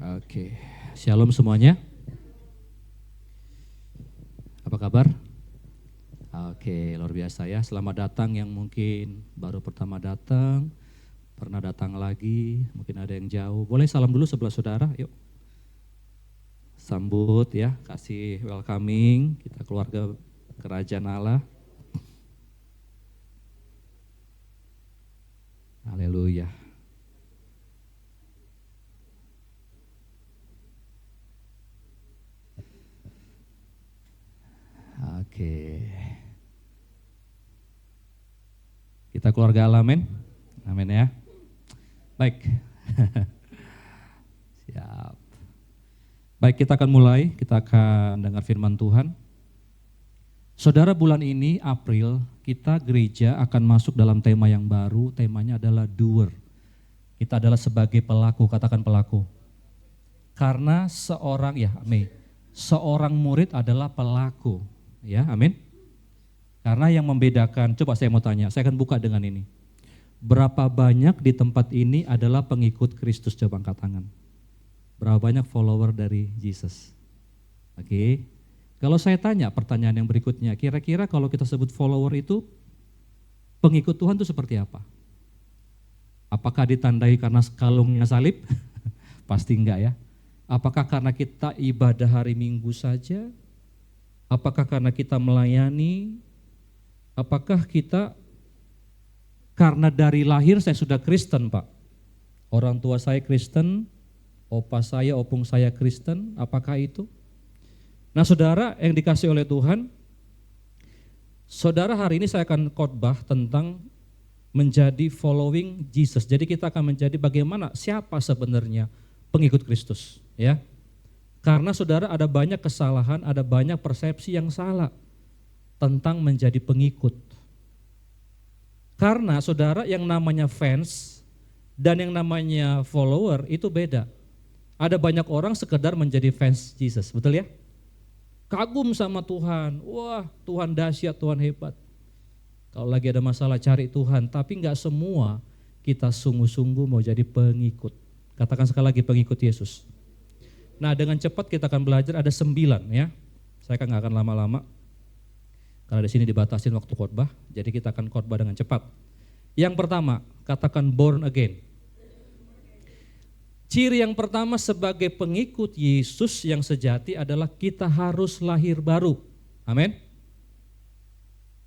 Oke, Shalom semuanya. Apa kabar? Oke, luar biasa ya. Selamat datang yang mungkin baru pertama datang, pernah datang lagi, mungkin ada yang jauh. Boleh salam dulu sebelah saudara, yuk. Sambut ya, kasih welcoming, kita keluarga kerajaan Allah. Haleluya. Oke. Kita keluarga Allah, amin. Amin ya. Baik. Siap. Baik, kita akan mulai, kita akan dengar firman Tuhan. Saudara, bulan ini April kita gereja akan masuk dalam tema yang baru, temanya adalah doer. Kita adalah sebagai pelaku, katakan pelaku. Karena seorang murid adalah pelaku. Ya, amin. Karena yang membedakan, coba saya mau tanya, saya akan buka dengan ini. Berapa banyak di tempat ini adalah pengikut Kristus? Coba angkat tangan. Berapa banyak follower dari Jesus? Oke. Kalau saya tanya pertanyaan yang berikutnya, kira-kira kalau kita sebut follower itu, pengikut Tuhan itu seperti apa? Apakah ditandai karena kalungnya salib? Pasti enggak ya. Apakah karena kita ibadah hari Minggu saja? Apakah karena kita melayani? Apakah kita karena dari lahir saya sudah Kristen, Pak? Orang tua saya Kristen, opa saya, opung saya Kristen, apakah itu? Nah saudara yang dikasih oleh Tuhan, saudara hari ini saya akan khotbah tentang menjadi following Jesus. Jadi kita akan menjadi bagaimana, siapa sebenarnya pengikut Kristus, ya. Karena saudara ada banyak kesalahan, ada banyak persepsi yang salah tentang menjadi pengikut. Karena saudara yang namanya fans dan yang namanya follower itu beda. Ada banyak orang sekedar menjadi fans Jesus, betul ya? Kagum sama Tuhan, wah Tuhan dahsyat, Tuhan hebat. Kalau lagi ada masalah cari Tuhan, tapi enggak semua kita sungguh-sungguh mau jadi pengikut. Katakan sekali lagi, pengikut Yesus. Nah dengan cepat kita akan belajar, ada 9 ya. Saya kan nggak akan lama-lama. Karena di sini dibatasin waktu khotbah, jadi kita akan khotbah dengan cepat. Yang pertama, katakan born again. Ciri yang pertama sebagai pengikut Yesus yang sejati adalah kita harus lahir baru. Amin.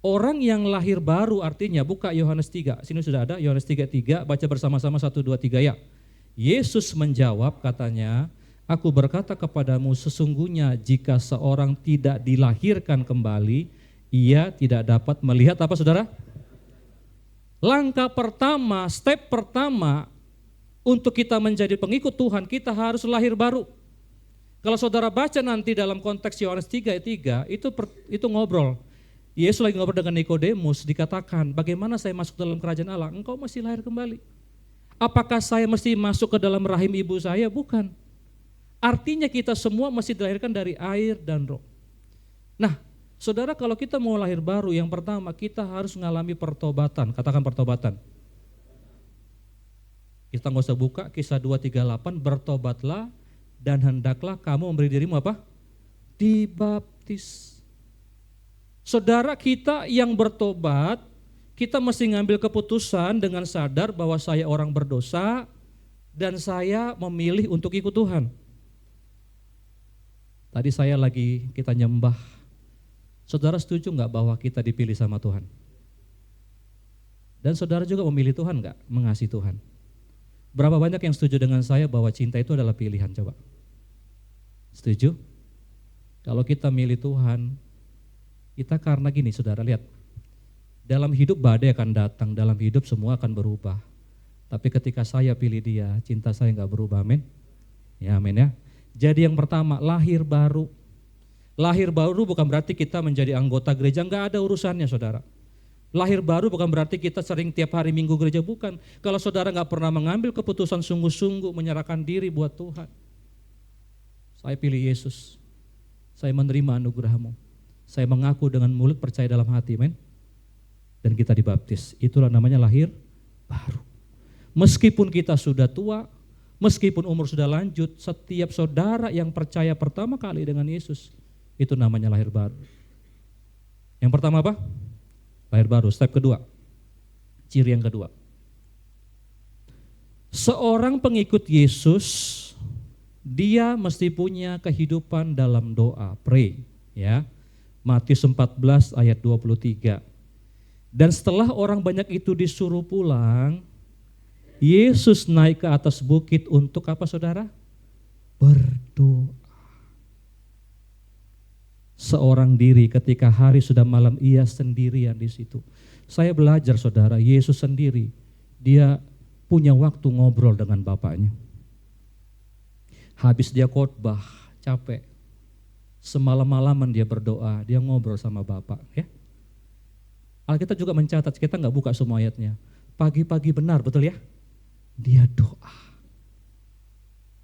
Orang yang lahir baru artinya, buka Yohanes 3, sini sudah ada, Yohanes 3:3, baca bersama-sama 1, 2, 3 ya. Yesus menjawab katanya, aku berkata kepadamu sesungguhnya jika seorang tidak dilahirkan kembali, ia tidak dapat melihat apa saudara? Langkah pertama, step pertama untuk kita menjadi pengikut Tuhan, kita harus lahir baru. Kalau saudara baca nanti dalam konteks Yohanes 3:3, itu ngobrol. Yesus lagi ngobrol dengan Nikodemus, dikatakan, bagaimana saya masuk dalam kerajaan Allah? Engkau mesti lahir kembali. Apakah saya mesti masuk ke dalam rahim ibu saya? Bukan. Artinya kita semua mesti dilahirkan dari air dan roh. Nah, saudara kalau kita mau lahir baru, yang pertama kita harus mengalami pertobatan. Katakan pertobatan. Kita nggak usah buka, Kisah 2:38, bertobatlah dan hendaklah kamu memberi dirimu apa? Dibaptis. Saudara kita yang bertobat, kita mesti ngambil keputusan dengan sadar bahwa saya orang berdosa dan saya memilih untuk ikut Tuhan. Tadi kita nyembah. Saudara setuju enggak bahwa kita dipilih sama Tuhan? Dan saudara juga memilih Tuhan enggak? Mengasihi Tuhan. Berapa banyak yang setuju dengan saya bahwa cinta itu adalah pilihan? Coba. Setuju? Kalau kita milih Tuhan, kita karena gini saudara, lihat. Dalam hidup badai akan datang, dalam hidup semua akan berubah. Tapi ketika saya pilih Dia, cinta saya enggak berubah, amin? Ya amin ya. Jadi yang pertama, lahir baru. Lahir baru bukan berarti kita menjadi anggota gereja, enggak ada urusannya saudara. Lahir baru bukan berarti kita sering tiap hari Minggu gereja, bukan. Kalau saudara enggak pernah mengambil keputusan sungguh-sungguh menyerahkan diri buat Tuhan. Saya pilih Yesus, saya menerima anugerah-Mu. Saya mengaku dengan mulut, percaya dalam hati, amin. Dan kita dibaptis, itulah namanya lahir baru. Meskipun kita sudah tua, Meskipun umur sudah lanjut, setiap saudara yang percaya pertama kali dengan Yesus, itu namanya lahir baru. Yang pertama apa? Lahir baru. Step kedua, ciri yang kedua. Seorang pengikut Yesus, dia mesti punya kehidupan dalam doa, pray, ya. Matius 14 ayat 23. Dan setelah orang banyak itu disuruh pulang, Yesus naik ke atas bukit untuk apa saudara? Berdoa. Seorang diri ketika hari sudah malam ia sendirian di situ. Saya belajar saudara, Yesus sendiri, dia punya waktu ngobrol dengan Bapaknya. Habis dia khotbah, capek. Semalam-malaman dia berdoa, dia ngobrol sama Bapak. Ya. Alkitab juga mencatat, kita nggak buka semua ayatnya. Pagi-pagi benar, betul ya? Dia doa.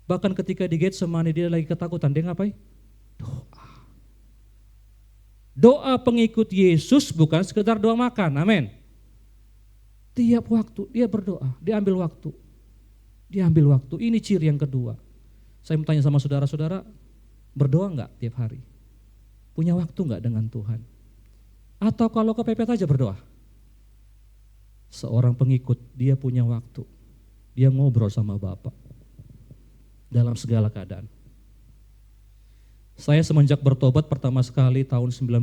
Bahkan ketika di Getsemani dia lagi ketakutan, dia ngapain? Doa. Doa pengikut Yesus bukan sekedar doa makan, amin. Tiap waktu dia berdoa, dia ambil waktu. Dia ambil waktu, ini ciri yang kedua. Saya mau tanya sama saudara-saudara, berdoa enggak tiap hari? Punya waktu enggak dengan Tuhan? Atau kalau kepepet aja berdoa? Seorang pengikut, dia punya waktu. Dia ngobrol sama Bapak dalam segala keadaan. Saya semenjak bertobat pertama sekali tahun 96,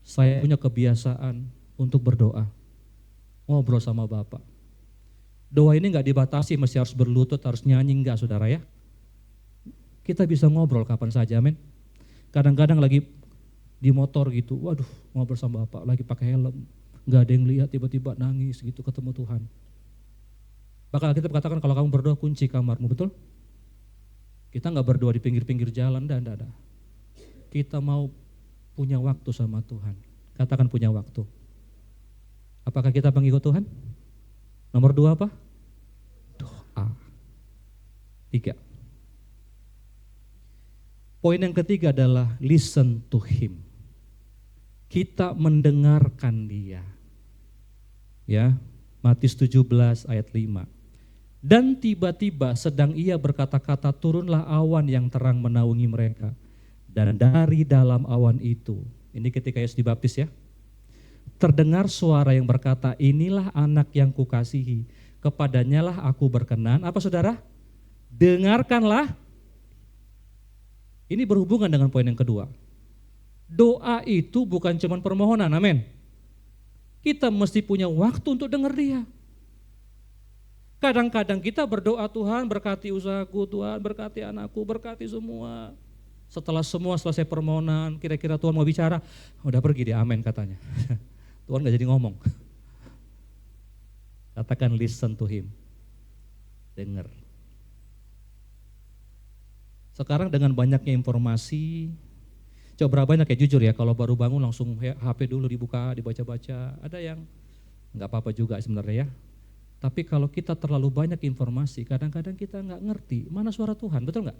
saya punya kebiasaan untuk berdoa. Ngobrol sama Bapak. Doa ini enggak dibatasi, mesti harus berlutut, harus nyanyi, enggak saudara ya. Kita bisa ngobrol kapan saja, amin. Kadang-kadang lagi di motor gitu, waduh ngobrol sama Bapak, lagi pakai helm. Enggak ada yang lihat, tiba-tiba nangis gitu ketemu Tuhan. Bakal kita katakan kalau kamu berdoa kunci kamarmu, betul? Kita enggak berdoa di pinggir-pinggir jalan, enggak. Kita mau punya waktu sama Tuhan. Katakan punya waktu. Apakah kita pengikut Tuhan? Nomor 2 apa? Doa. 3. Poin yang ketiga adalah listen to him. Kita mendengarkan dia. Ya, Matius 17 ayat 5. Dan tiba-tiba sedang ia berkata-kata, turunlah awan yang terang menaungi mereka. Dan dari dalam awan itu, ini ketika Yesus dibaptis ya, terdengar suara yang berkata, inilah anak yang kukasihi, kepadanya lah aku berkenan. Apa saudara? Dengarkanlah. Ini berhubungan dengan poin yang kedua. Doa itu bukan cuma permohonan, amin. Kita mesti punya waktu untuk dengar dia. Kadang-kadang kita berdoa, Tuhan berkati usahaku, Tuhan berkati anakku, berkati semua. Setelah semua selesai permohonan, kira-kira Tuhan mau bicara, udah pergi dia, amin katanya. Tuhan gak jadi ngomong. Katakan listen to him. Dengar. Sekarang dengan banyaknya informasi, coba berapa banyak ya jujur ya, kalau baru bangun langsung HP dulu dibuka, dibaca-baca. Ada yang gak apa-apa juga sebenarnya ya. Tapi kalau kita terlalu banyak informasi, kadang-kadang kita nggak ngerti mana suara Tuhan, betul nggak?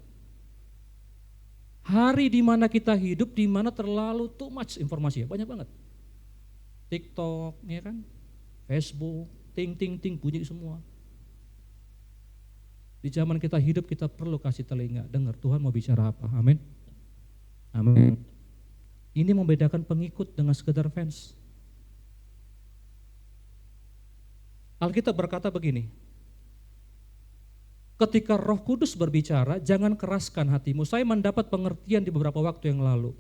Hari di mana kita hidup, di mana terlalu too much informasi, banyak banget. TikTok, ya kan? Facebook, ting bunyi semua. Di zaman kita hidup, kita perlu kasih telinga, dengar Tuhan mau bicara apa, amin. Amin. Ini membedakan pengikut dengan sekedar fans. Alkitab berkata begini, ketika Roh Kudus berbicara, jangan keraskan hatimu. Saya mendapat pengertian di beberapa waktu yang lalu.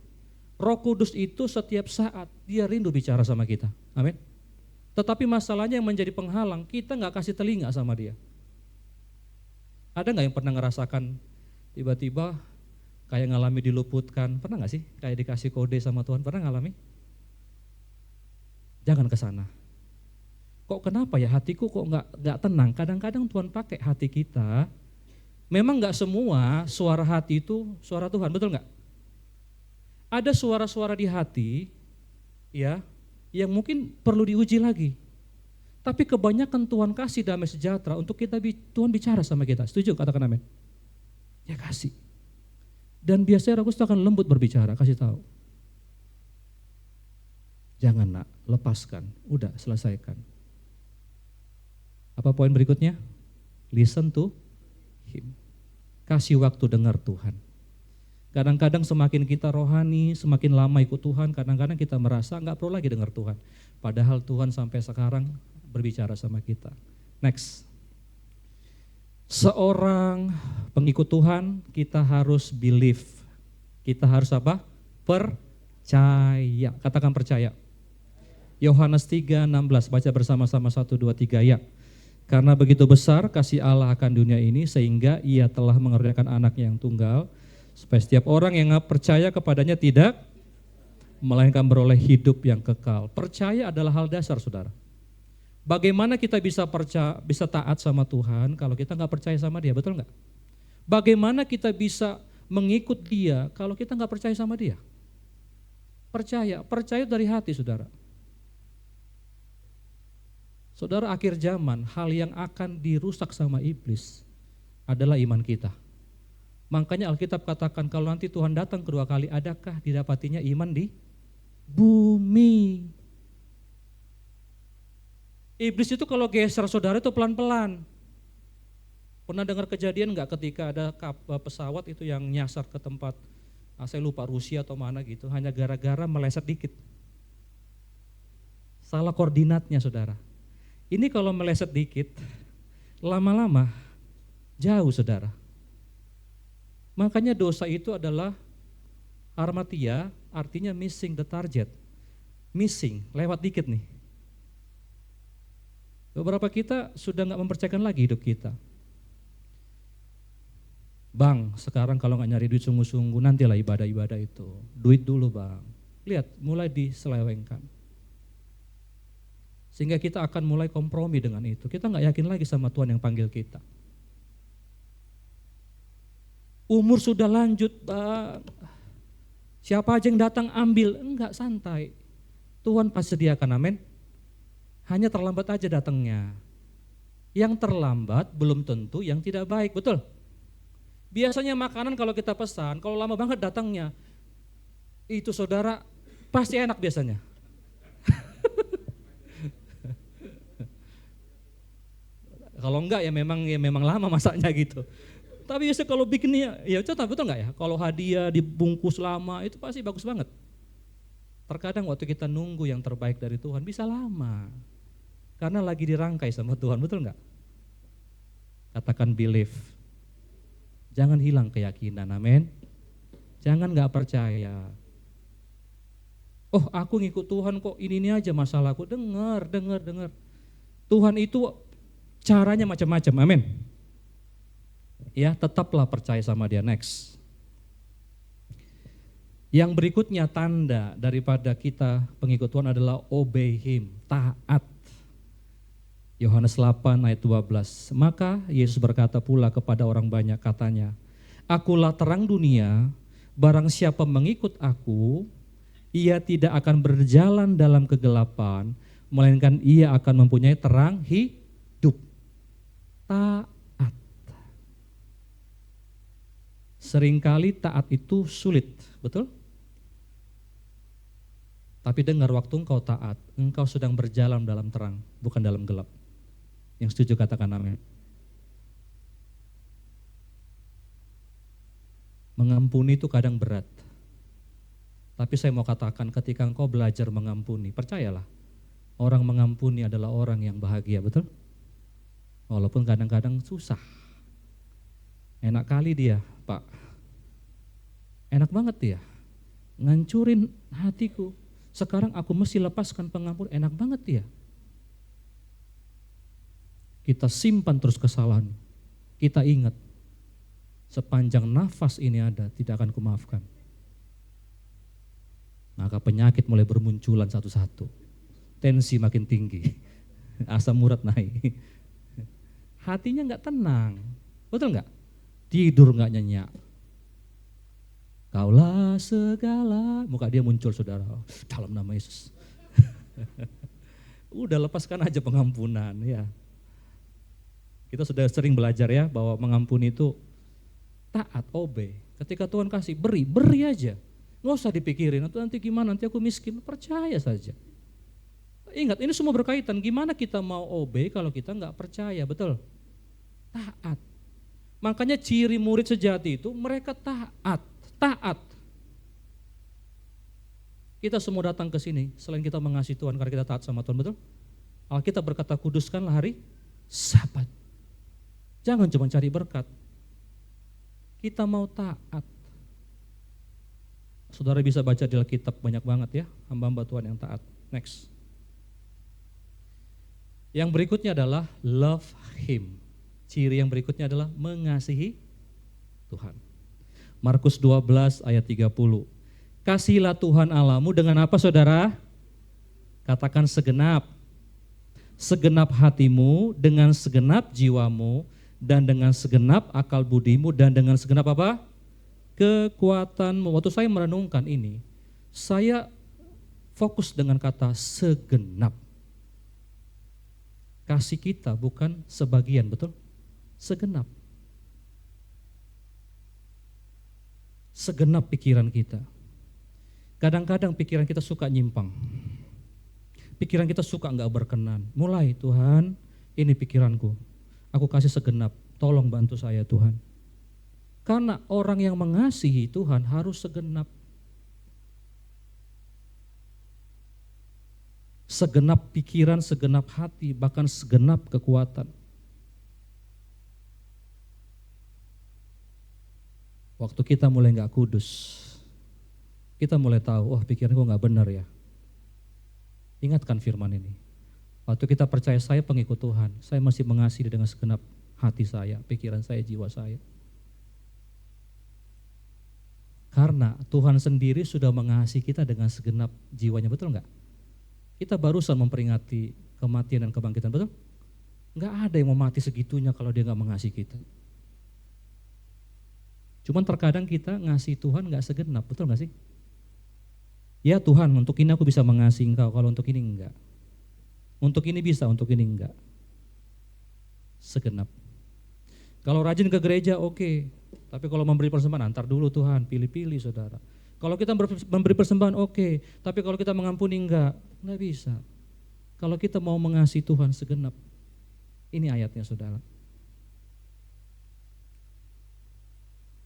Roh Kudus itu setiap saat dia rindu bicara sama kita, amin. Tetapi masalahnya yang menjadi penghalang, kita gak kasih telinga sama dia. Ada gak yang pernah ngerasakan tiba-tiba kayak ngalami diluputkan, pernah gak sih? Kayak dikasih kode sama Tuhan, pernah ngalami? Jangan ke sana. Kok kenapa ya hatiku kok nggak tenang? Kadang-kadang Tuhan pakai hati kita. Memang nggak semua suara hati itu suara Tuhan, betul nggak? Ada suara-suara di hati, ya, yang mungkin perlu diuji lagi. Tapi kebanyakan Tuhan kasih damai sejahtera untuk kita, Tuhan bicara sama kita. Setuju? Katakan amin. Ya kasih. Dan biasanya Roh Kudus akan lembut berbicara, kasih tahu. Jangan nak, lepaskan, udah selesaikan. Apa poin berikutnya? Listen to Kasih waktu dengar Tuhan. Kadang-kadang semakin kita rohani, semakin lama ikut Tuhan, kadang-kadang kita merasa nggak perlu lagi dengar Tuhan. Padahal Tuhan sampai sekarang berbicara sama kita. Next. Seorang pengikut Tuhan, kita harus believe. Kita harus apa? Percaya. Katakan percaya. Yohanes 3:16, baca bersama-sama 1, 2, 3 ya. Karena begitu besar kasih Allah akan dunia ini sehingga ia telah mengaruniakan anaknya yang tunggal, supaya setiap orang yang percaya kepadanya tidak melainkan beroleh hidup yang kekal. Percaya adalah hal dasar, saudara. Bagaimana kita bisa taat sama Tuhan kalau kita nggak percaya sama Dia, betul nggak? Bagaimana kita bisa mengikut Dia kalau kita nggak percaya sama Dia? Percaya dari hati, saudara. Saudara, akhir zaman hal yang akan dirusak sama iblis adalah iman kita. Makanya Alkitab katakan kalau nanti Tuhan datang kedua kali, adakah didapatinya iman di bumi? Iblis itu kalau geser saudara itu pelan-pelan. Pernah dengar kejadian enggak ketika ada pesawat itu yang nyasar ke tempat, saya lupa Rusia atau mana gitu, hanya gara-gara meleset dikit. Salah koordinatnya, saudara. Ini kalau meleset dikit, lama-lama jauh, saudara. Makanya dosa itu adalah harmatia, artinya missing the target. Missing, lewat dikit nih. Beberapa kita sudah gak mempercayakan lagi hidup kita. Bang, sekarang kalau gak nyari duit sungguh-sungguh, nantilah ibadah-ibadah itu. Duit dulu bang. Lihat, mulai diselewengkan. Sehingga kita akan mulai kompromi dengan itu. Kita gak yakin lagi sama Tuhan yang panggil kita. Umur sudah lanjut, bang. Siapa aja yang datang ambil, enggak, santai. Tuhan pasti sediakan, amin. Hanya terlambat aja datangnya. Yang terlambat belum tentu yang tidak baik, betul? Biasanya makanan kalau kita pesan, kalau lama banget datangnya, itu saudara pasti enak biasanya. Kalau enggak ya memang lama masaknya gitu. Tapi biasanya kalau bikinnya, ya betul enggak ya? Kalau hadiah dibungkus lama itu pasti bagus banget. Terkadang waktu kita nunggu yang terbaik dari Tuhan bisa lama. Karena lagi dirangkai sama Tuhan, betul enggak? Katakan believe. Jangan hilang keyakinan, amin. Jangan enggak percaya. Oh, aku ngikut Tuhan kok, ini aja masalahku. Dengar. Tuhan itu caranya macam-macam, amin. Ya, tetaplah percaya sama Dia. Next. Yang berikutnya tanda daripada kita pengikut Tuhan adalah obey Him, taat. Yohanes 8 ayat 12. Maka Yesus berkata pula kepada orang banyak, katanya, Akulah terang dunia, barang siapa mengikut aku, ia tidak akan berjalan dalam kegelapan, melainkan ia akan mempunyai terang hidup. Taat. Seringkali taat itu sulit, betul? Tapi dengar, waktu engkau taat, engkau sedang berjalan dalam terang, bukan dalam gelap. Yang setuju katakan amin. Mengampuni itu kadang berat. Tapi saya mau katakan ketika engkau belajar mengampuni, percayalah, orang mengampuni adalah orang yang bahagia, betul? Walaupun kadang-kadang susah. Enak kali dia, Pak. Enak banget dia, ngancurin hatiku. Sekarang aku mesti lepaskan pengampun, enak banget dia. Kita simpan terus kesalahan. Kita ingat, sepanjang nafas ini ada, tidak akan kumaafkan. Maka penyakit mulai bermunculan satu-satu. Tensi makin tinggi, asam urat naik. Hatinya enggak tenang, betul enggak? Tidur enggak nyenyak. Kaulah segala, muka dia muncul saudara, dalam nama Yesus. Udah lepaskan aja pengampunan ya. Kita sudah sering belajar ya bahwa mengampuni itu taat, obey. Ketika Tuhan kasih, beri aja. Nggak usah dipikirin, nanti gimana, nanti aku miskin, percaya saja. Ingat, ini semua berkaitan, gimana kita mau obey kalau kita nggak percaya, betul? Taat. Makanya ciri murid sejati itu mereka taat. Kita semua datang ke sini selain kita mengasihi Tuhan karena kita taat sama Tuhan, betul? Alkitab berkata kuduskanlah hari Sabat. Jangan cuma cari berkat. Kita mau taat. Saudara bisa baca di Alkitab banyak banget ya, hamba-hamba Tuhan yang taat. Next. Yang berikutnya adalah love Him. Ciri yang berikutnya adalah mengasihi Tuhan. Markus 12 ayat 30. Kasihilah Tuhan Allahmu dengan apa saudara? Katakan segenap. Segenap hatimu, dengan segenap jiwamu, dan dengan segenap akal budimu, dan dengan segenap apa? Kekuatanmu. Waktu saya merenungkan ini, saya fokus dengan kata segenap. Kasih kita bukan sebagian, betul? Segenap. Segenap pikiran kita. Kadang-kadang pikiran kita suka nyimpang. Pikiran kita suka enggak berkenan. Mulai, Tuhan, ini pikiranku. Aku kasih segenap, tolong bantu saya Tuhan. Karena orang yang mengasihi Tuhan harus segenap. Segenap pikiran, segenap hati, bahkan segenap kekuatan. Waktu kita mulai enggak kudus, kita mulai tahu, oh pikiranku enggak benar ya. Ingatkan firman ini. Waktu kita percaya saya pengikut Tuhan, saya masih mengasihi dengan segenap hati saya, pikiran saya, jiwa saya. Karena Tuhan sendiri sudah mengasihi kita dengan segenap jiwanya, betul enggak? Kita barusan memperingati kematian dan kebangkitan, betul? Enggak ada yang mau mati segitunya kalau dia enggak mengasihi kita. Cuman terkadang kita ngasih Tuhan enggak segenap, betul enggak sih? Ya Tuhan, untuk ini aku bisa mengasihi Engkau, kalau untuk ini enggak. Untuk ini bisa, untuk ini enggak. Segenap. Kalau rajin ke gereja oke. Tapi kalau memberi persembahan, antar dulu Tuhan, pilih-pilih saudara. Kalau kita memberi persembahan oke. Tapi kalau kita mengampuni enggak bisa. Kalau kita mau mengasihi Tuhan segenap. Ini ayatnya saudara.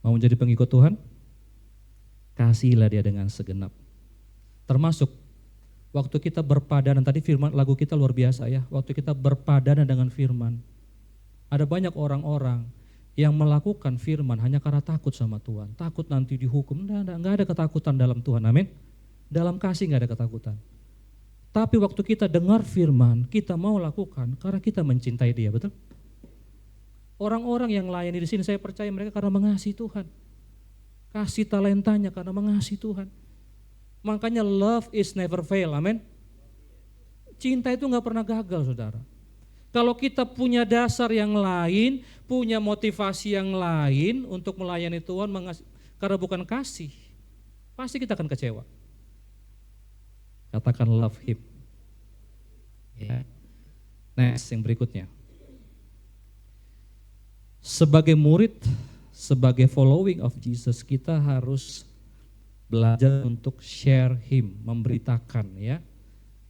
Mau menjadi pengikut Tuhan? Kasihilah dia dengan segenap. Termasuk waktu kita berpadanan, tadi firman lagu kita luar biasa ya, waktu kita berpadanan dengan firman. Ada banyak orang-orang yang melakukan firman hanya karena takut sama Tuhan, takut nanti dihukum. Enggak ada ketakutan dalam Tuhan, amin. Dalam kasih enggak ada ketakutan. Tapi waktu kita dengar firman, kita mau lakukan karena kita mencintai dia, betul? Orang-orang yang layani di sini saya percaya mereka karena mengasihi Tuhan. Kasih talentanya karena mengasihi Tuhan. Makanya love is never fail, amin. Cinta itu enggak pernah gagal saudara. Kalau kita punya dasar yang lain, punya motivasi yang lain untuk melayani Tuhan karena bukan kasih, pasti kita akan kecewa. Katakan love him. Ya. Next, yang berikutnya. Sebagai murid, sebagai following of Jesus, kita harus belajar untuk share him, memberitakan ya.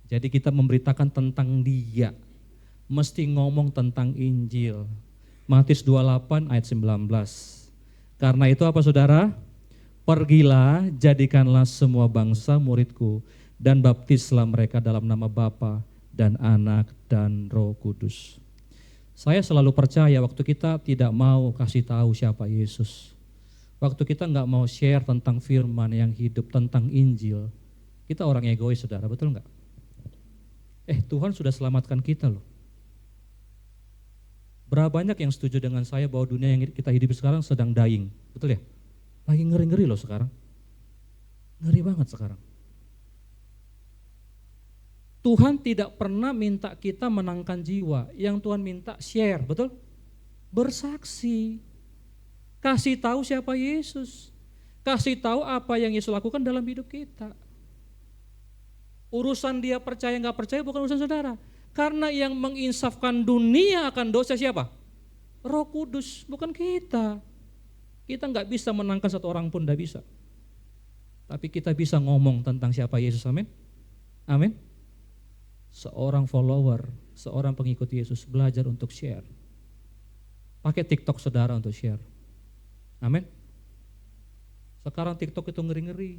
Jadi kita memberitakan tentang dia. Mesti ngomong tentang Injil. Matius 28 ayat 19. Karena itu apa saudara? Pergilah, jadikanlah semua bangsa muridku dan baptislah mereka dalam nama Bapa dan Anak dan Roh Kudus. Saya selalu percaya waktu kita tidak mau kasih tahu siapa Yesus, waktu kita enggak mau share tentang firman yang hidup, tentang Injil, kita orang egois saudara, betul enggak? Tuhan sudah selamatkan kita loh. Berapa banyak yang setuju dengan saya bahwa dunia yang kita hidup sekarang sedang dying, betul ya? Lagi ngeri-ngeri loh sekarang. Ngeri banget sekarang. Tuhan tidak pernah minta kita menangkan jiwa, yang Tuhan minta share, betul? Bersaksi. Kasih tahu siapa Yesus. Kasih tahu apa yang Yesus lakukan dalam hidup kita. Urusan dia percaya nggak percaya bukan urusan saudara. Karena yang menginsafkan dunia akan dosa siapa? Roh Kudus, bukan kita. Kita nggak bisa menangkan satu orang pun, nggak bisa. Tapi kita bisa ngomong tentang siapa Yesus, amin? Amin. Seorang follower, seorang pengikut Yesus belajar untuk share. Pakai TikTok saudara untuk share. Amin. Sekarang TikTok itu ngeri-ngeri.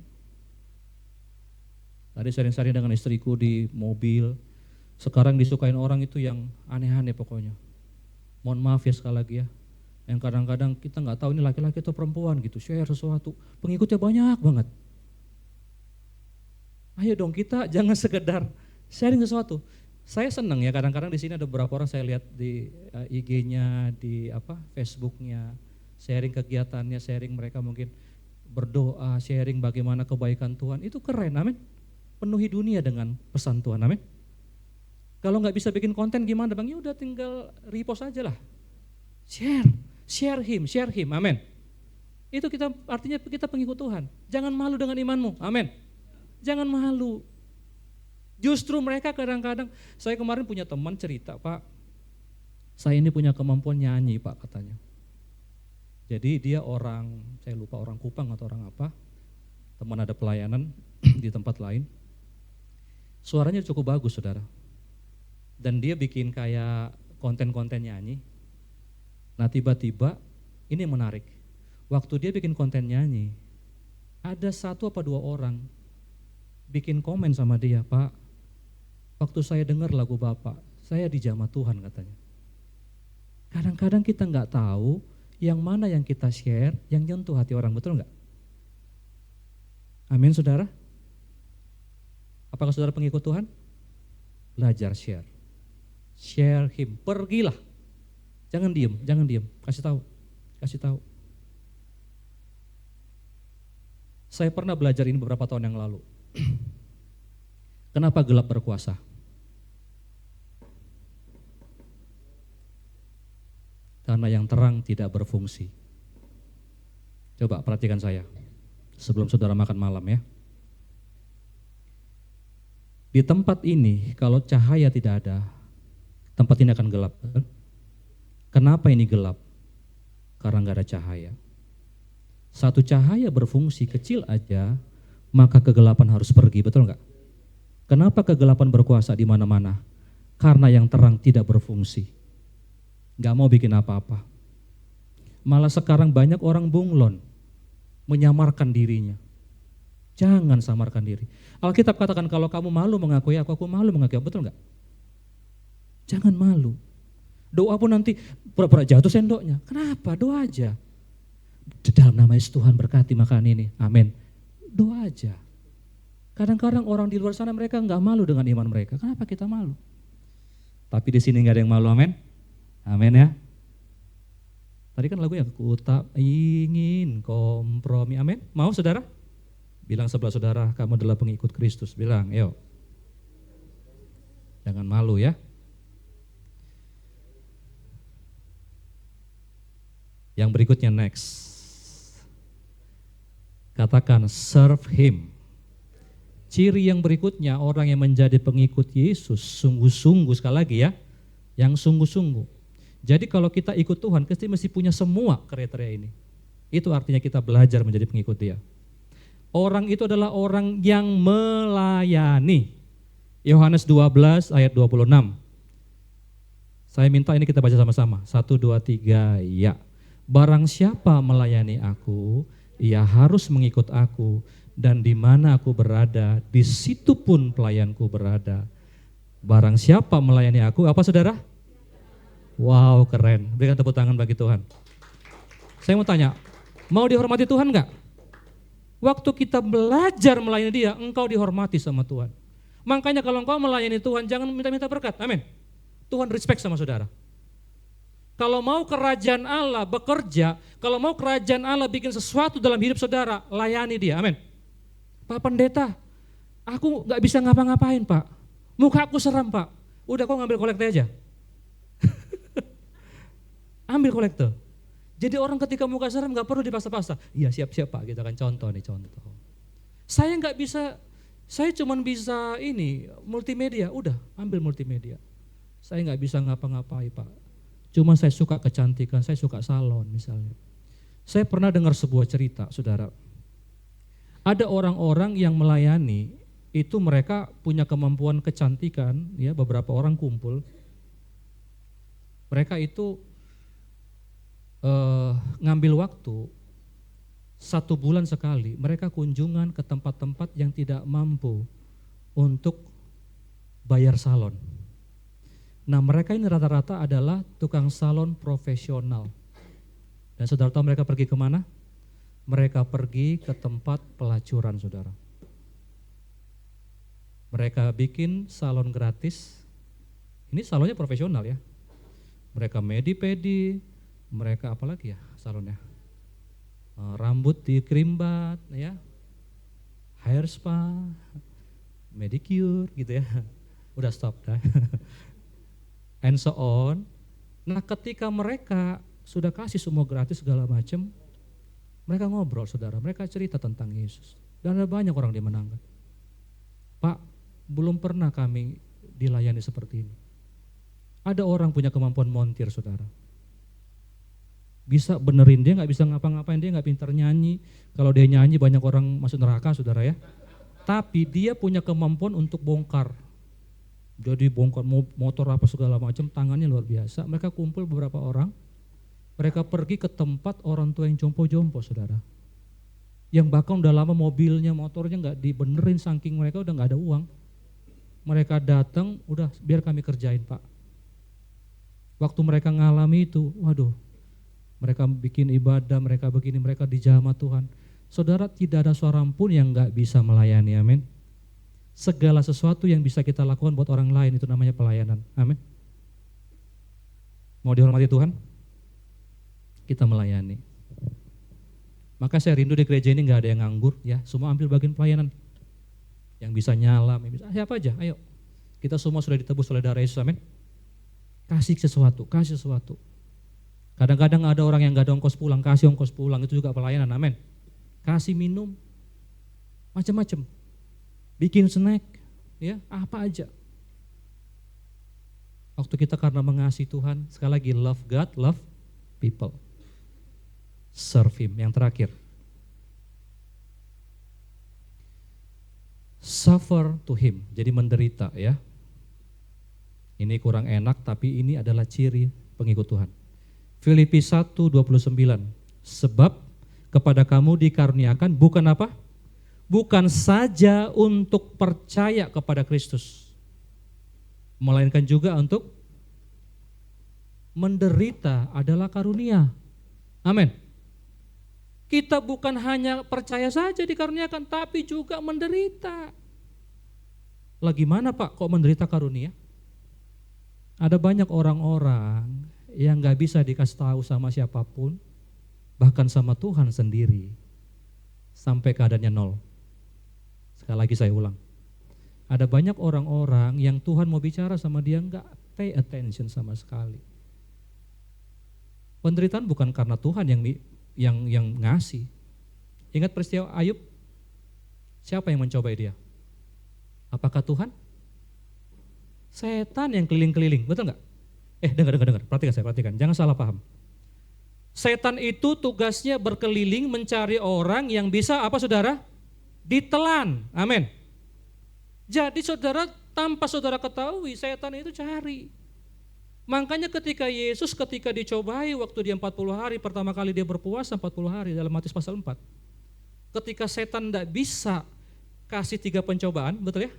Tadi sering-sering dengan istriku di mobil. Sekarang disukain orang itu yang aneh-aneh pokoknya. Mohon maaf ya sekali lagi ya. Yang kadang-kadang kita nggak tahu ini laki-laki atau perempuan gitu, share sesuatu, pengikutnya banyak banget. Ayo dong kita jangan sekedar sharing sesuatu. Saya senang ya kadang-kadang di sini ada beberapa orang saya lihat di IG-nya, di Facebook-nya, sharing kegiatannya, sharing mereka mungkin berdoa, sharing bagaimana kebaikan Tuhan, itu keren, amin. Penuhi dunia dengan pesan Tuhan, amin. Kalau nggak bisa bikin konten gimana bang? Ya udah tinggal repost aja lah. Share him, amin. Itu kita artinya kita pengikut Tuhan. Jangan malu dengan imanmu, amin. Jangan malu. Justru mereka kadang-kadang, saya kemarin punya teman cerita, Pak, saya ini punya kemampuan nyanyi Pak katanya. Jadi dia orang, saya lupa orang Kupang atau orang apa, teman ada pelayanan di tempat lain. Suaranya cukup bagus saudara. Dan dia bikin kayak konten-konten nyanyi. Nah tiba-tiba, ini yang menarik, waktu dia bikin konten nyanyi, ada 1 atau 2 orang bikin komen sama dia, Pak, waktu saya dengar lagu Bapak, saya dijamah Tuhan katanya. Kadang-kadang kita nggak tahu yang mana yang kita share, yang nyentuh hati orang, betul nggak? Amin saudara. Apakah saudara pengikut Tuhan? Belajar share. Share him, pergilah. Jangan diem, kasih tahu. Saya pernah belajar ini beberapa tahun yang lalu. Kenapa gelap berkuasa? Karena yang terang tidak berfungsi. Coba perhatikan saya, sebelum saudara makan malam ya. Di tempat ini kalau cahaya tidak ada, tempat ini akan gelap. Kenapa ini gelap? Karena nggak ada cahaya. Satu cahaya berfungsi kecil aja, maka kegelapan harus pergi, betul nggak? Kenapa kegelapan berkuasa di mana-mana? Karena yang terang tidak berfungsi. Nggak mau bikin apa-apa. Malah sekarang banyak orang bunglon, menyamarkan dirinya. Jangan samarkan diri. Alkitab katakan kalau kamu malu mengakui aku malu mengakui aku, betul nggak? Jangan malu. Doa pun nanti pura-pura jatuh sendoknya. Kenapa? Doa aja. Dalam nama Yesus Tuhan berkati makan ini. Amin. Doa aja. Kadang-kadang orang di luar sana mereka nggak malu dengan iman mereka. Kenapa kita malu? Tapi di sini nggak ada yang malu, amin. Amin ya. Tadi kan lagunya aku tak ingin kompromi, amin. Mau saudara? Bilang sebelah saudara, kamu adalah pengikut Kristus. Bilang, yuk. Jangan malu ya. Yang berikutnya next. Katakan serve him. Ciri yang berikutnya orang yang menjadi pengikut Yesus sungguh-sungguh, sekali lagi ya, yang sungguh-sungguh. Jadi kalau kita ikut Tuhan, pasti mesti punya semua kriteria ini. Itu artinya kita belajar menjadi pengikut Dia. Orang itu adalah orang yang melayani. Yohanes 12 ayat 26. Saya minta ini kita baca sama-sama. 1, 2, 3, ya. Barang siapa melayani aku, ia harus mengikut aku. Dan di mana aku berada, di situ pun pelayanku berada. Barang siapa melayani aku, apa saudara? Wow, keren. Berikan tepuk tangan bagi Tuhan. Saya mau tanya, mau dihormati Tuhan enggak? Waktu kita belajar melayani Dia, engkau dihormati sama Tuhan. Makanya kalau engkau melayani Tuhan, jangan minta-minta berkat. Amin. Tuhan respect sama saudara. Kalau mau kerajaan Allah bekerja, kalau mau kerajaan Allah bikin sesuatu dalam hidup saudara, layani Dia. Amin. Pak Pendeta, aku gak bisa ngapa-ngapain Pak. Muka aku seram Pak. Udah kok ngambil kolekte aja. Ambil kolekte. Jadi orang ketika muka seram gak perlu dipaksa-paksa. Iya siap-siap Pak, gitu kan, contoh. Saya gak bisa, saya cuman bisa ini, multimedia, udah ambil multimedia. Saya gak bisa ngapa-ngapain Pak. Cuma saya suka kecantikan, saya suka salon misalnya. Saya pernah dengar sebuah cerita saudara. Ada orang-orang yang melayani, itu mereka punya kemampuan kecantikan, ya beberapa orang kumpul. Mereka itu ngambil waktu 1 bulan sekali, mereka kunjungan ke tempat-tempat yang tidak mampu untuk bayar salon. Nah, mereka ini rata-rata adalah tukang salon profesional. Dan saudara tahu mereka pergi kemana? Mereka pergi ke tempat pelacuran, saudara. Mereka bikin salon gratis. Ini salonnya profesional ya. Mereka medi-pedi, mereka apalagi ya salonnya? Rambut dikerimbat ya, hair spa, medicure gitu ya. Udah stop dah. And so on. Nah, ketika mereka sudah kasih semua gratis segala macam, mereka ngobrol, saudara. Mereka cerita tentang Yesus. Dan ada banyak orang dimenangkan. Pak, belum pernah kami dilayani seperti ini. Ada orang punya kemampuan montir, saudara. Bisa benerin, dia nggak bisa ngapa-ngapain, dia nggak pintar nyanyi. Kalau dia nyanyi banyak orang masuk neraka, saudara ya. Tapi dia punya kemampuan untuk bongkar. Jadi bongkar motor apa segala macam, tangannya luar biasa. Mereka kumpul beberapa orang, mereka pergi ke tempat orang tua yang jompo-jompo, saudara. Yang bahkan udah lama mobilnya, motornya nggak dibenerin, saking mereka udah nggak ada uang. Mereka datang, udah biar kami kerjain Pak. Waktu mereka ngalami itu, waduh, mereka bikin ibadah, mereka begini, mereka dijamah Tuhan. Saudara, tidak ada seorang pun yang nggak bisa melayani, amin. Segala sesuatu yang bisa kita lakukan buat orang lain itu namanya pelayanan, amin. Mau dihormati Tuhan? Kita melayani. Maka saya rindu di gereja ini nggak ada yang nganggur, ya. Semua ambil bagian pelayanan. Yang bisa nyalam, yang bisa siapa aja, ayo. Kita semua sudah ditebus oleh darah Yesus, amin. Kasih sesuatu, kasih sesuatu. Kadang-kadang ada orang yang nggak ada ongkos pulang, kasih ongkos pulang, itu juga pelayanan, amin. Kasih minum, macam-macam. Bikin snack, ya apa aja. Waktu kita karena mengasihi Tuhan, sekali lagi love God, love people. Serve Him. Yang terakhir, suffer to Him, jadi menderita ya. Ini kurang enak, tapi ini adalah ciri pengikut Tuhan. Filipi 1:29, sebab kepada kamu dikaruniakan bukan apa? Bukan saja untuk percaya kepada Kristus, melainkan juga untuk menderita adalah karunia. Amin. Kita bukan hanya percaya saja dikaruniakan, tapi juga menderita. Lah gimana Pak, kok menderita karunia? Ada banyak orang-orang yang gak bisa dikasih tahu sama siapapun, bahkan sama Tuhan sendiri, sampai keadaannya nol. Sekali lagi saya ulang, ada banyak orang-orang yang Tuhan mau bicara sama dia gak pay attention sama sekali. Penderitaan bukan karena Tuhan yang ngasih. Ingat peristiwa Ayub? Siapa yang mencobai dia? Apakah Tuhan? Setan yang keliling-keliling, betul nggak? Dengar, perhatikan, jangan salah paham. Setan itu tugasnya berkeliling mencari orang yang bisa apa saudara? Ditelan, amin. Jadi saudara, tanpa saudara ketahui, setan itu cari. Makanya ketika dicobai waktu dia 40 hari, pertama kali dia berpuasa 40 hari dalam Matius pasal 4. Ketika setan tidak bisa kasih 3 pencobaan, betul ya?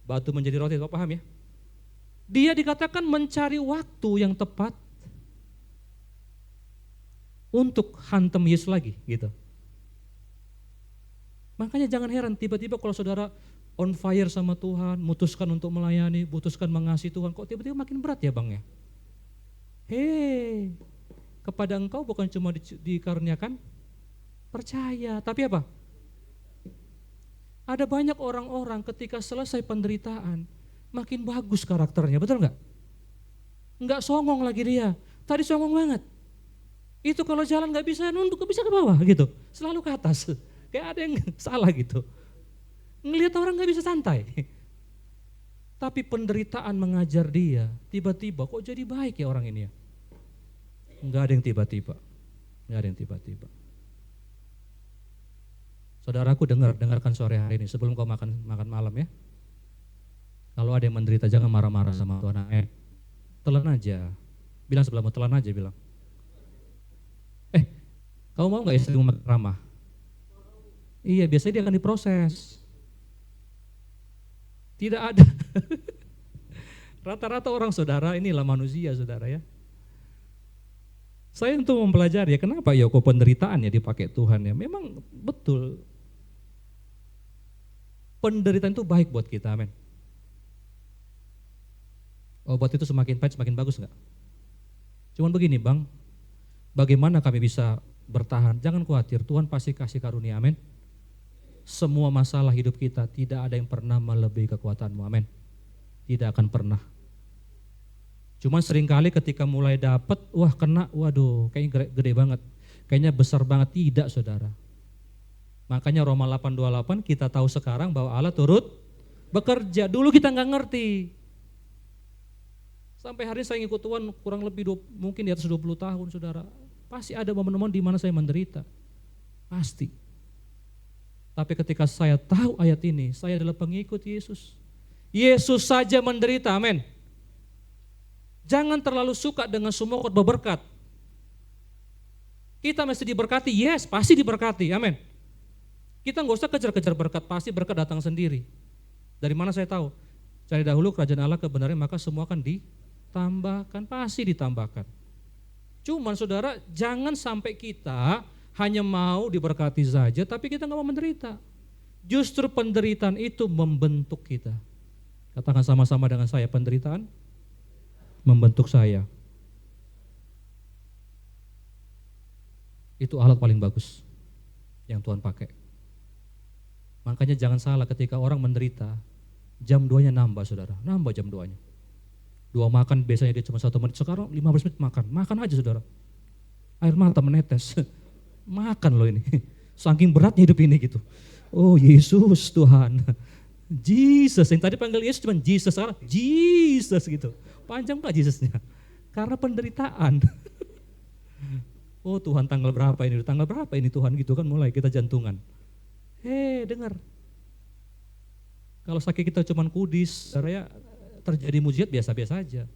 Batu menjadi roti, kau paham ya? Dia dikatakan mencari waktu yang tepat untuk hantam Yesus lagi gitu. Makanya jangan heran tiba-tiba kalau saudara on fire sama Tuhan, mutuskan untuk melayani, putuskan mengasihi Tuhan, kok tiba-tiba makin berat ya Bang ya? Kepada engkau bukan cuma dikaruniakan percaya, tapi apa? Ada banyak orang-orang ketika selesai penderitaan, makin bagus karakternya, betul nggak? Nggak songong lagi dia, tadi songong banget. Itu kalau jalan nggak bisa nunduk, nggak bisa ke bawah gitu, selalu ke atas, kayak ada yang salah gitu. Ngelihat orang nggak bisa santai. Tapi penderitaan mengajar dia, tiba-tiba kok jadi baik ya orang ini ya? Nggak ada yang tiba-tiba, nggak ada yang tiba-tiba. Saudaraku dengarkan sore hari ini sebelum kau makan malam ya. Kalau ada yang menderita jangan marah-marah sama Tuhan. Telan aja. Bilang sebelahmu, telan aja bilang. Kamu mau nggak istrimu makin ramah? Iya, biasanya dia akan diproses. Tidak ada. Rata-rata orang saudara inilah manusia saudara ya. Saya untuk mempelajari ya kenapa ya kok penderitaan ya dipakai Tuhan ya. Memang betul. Penderitaan itu baik buat kita, amin. Obat itu semakin pahit semakin bagus enggak? Cuman begini bang, bagaimana kami bisa bertahan? Jangan khawatir, Tuhan pasti kasih karunia, amin. Semua masalah hidup kita tidak ada yang pernah melebihi kekuatanmu, amin. Tidak akan pernah. Cuman seringkali ketika mulai dapat, wah kena, waduh kayaknya gede banget. Kayaknya besar banget, tidak saudara. Makanya Roma 8:28 kita tahu sekarang bahwa Allah turut bekerja. Dulu kita nggak ngerti. Sampai hari ini saya ngikut Tuhan kurang lebih mungkin di atas 20 tahun saudara. Pasti ada momen-momen di mana saya menderita. Pasti. Tapi ketika saya tahu ayat ini, saya adalah pengikut Yesus. Yesus saja menderita, amin. Jangan terlalu suka dengan semua khotbah berkat. Kita mesti diberkati, yes pasti diberkati, amin. Kita nggak usah kejar-kejar berkat, pasti berkat datang sendiri. Dari mana saya tahu? Cari dahulu kerajaan Allah kebenaran, maka semua akan ditambahkan, pasti ditambahkan. Cuman saudara, jangan sampai kita hanya mau diberkati saja, tapi kita nggak mau menderita. Justru penderitaan itu membentuk kita. Katakan sama-sama dengan saya, penderitaan membentuk saya. Itu alat paling bagus yang Tuhan pakai. Makanya jangan salah ketika orang menderita, jam 2-nya nambah saudara, nambah jam 2-nya. 2 makan biasanya dia cuma 1 menit, sekarang 15 menit makan aja saudara. Air mata menetes, makan loh ini, saking beratnya hidup ini gitu. Oh Yesus Tuhan, Jesus, yang tadi panggil Yesus cuma Jesus, sekarang Jesus gitu. Panjang Pak Jesusnya, karena penderitaan. Oh Tuhan tanggal berapa ini Tuhan gitu kan mulai kita jantungan. Dengar. Kalau sakit kita cuma kudis, ya terjadi mujizat biasa-biasa aja.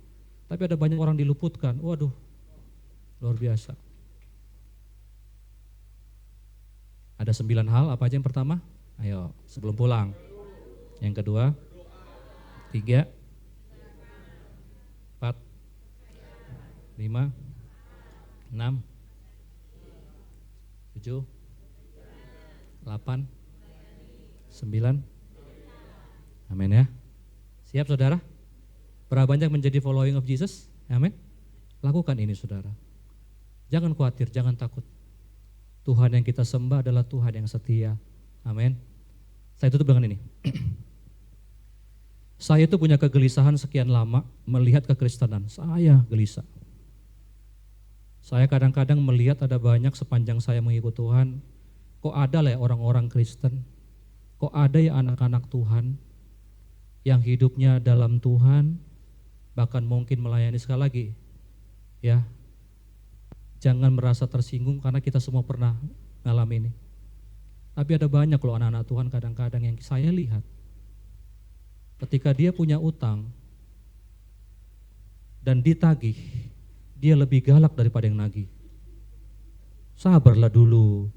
Tapi ada banyak orang diluputkan, waduh luar biasa. Ada 9 hal, apa aja yang pertama? Ayo sebelum pulang. Yang kedua, 3, 4, 5, 6, 7, 8, 9. Amin ya. Siap saudara? Berapa banyak menjadi following of Jesus? Amin. Lakukan ini saudara. Jangan khawatir, jangan takut. Tuhan yang kita sembah adalah Tuhan yang setia. Amin. Saya tutup dengan ini. Saya itu punya kegelisahan sekian lama melihat kekristenan. Saya gelisah. Saya kadang-kadang melihat ada banyak sepanjang saya mengikut Tuhan. Kok ada lah ya orang-orang Kristen, kok ada ya anak-anak Tuhan yang hidupnya dalam Tuhan, bahkan mungkin melayani sekali lagi. Ya, jangan merasa tersinggung karena kita semua pernah ngalamin ini. Tapi ada banyak loh anak-anak Tuhan kadang-kadang yang saya lihat, ketika dia punya utang dan ditagih, dia lebih galak daripada yang nagih. Sabarlah dulu.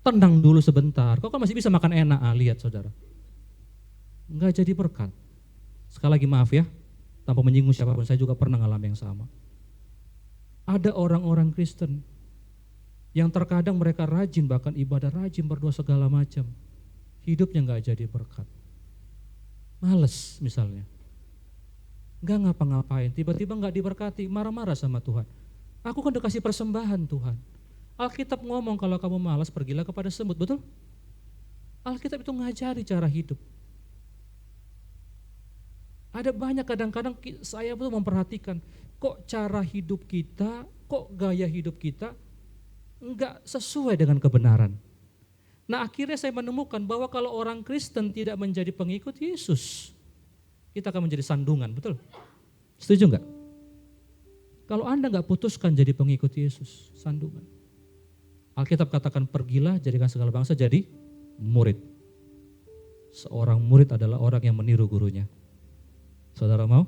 Tenang dulu sebentar, kok kan masih bisa makan enak, lihat saudara. Enggak jadi berkat. Sekali lagi maaf ya, tanpa menyinggung siapapun, saya juga pernah ngalamin yang sama. Ada orang-orang Kristen yang terkadang mereka rajin, bahkan ibadah rajin, berdoa segala macam. Hidupnya enggak jadi berkat. Males misalnya. Enggak ngapa-ngapain, tiba-tiba enggak diberkati, marah-marah sama Tuhan. Aku kan udah kasih persembahan Tuhan. Alkitab ngomong kalau kamu malas pergilah kepada semut, betul? Alkitab itu ngajari cara hidup. Ada banyak kadang-kadang saya tuh memperhatikan, kok cara hidup kita, kok gaya hidup kita enggak sesuai dengan kebenaran. Nah akhirnya saya menemukan bahwa kalau orang Kristen tidak menjadi pengikut Yesus, kita akan menjadi sandungan, betul? Setuju enggak? Kalau Anda enggak putuskan jadi pengikut Yesus, sandungan. Alkitab katakan pergilah jadikan segala bangsa jadi murid. Seorang murid adalah orang yang meniru gurunya. Saudara mau?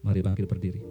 Mari bangkit berdiri.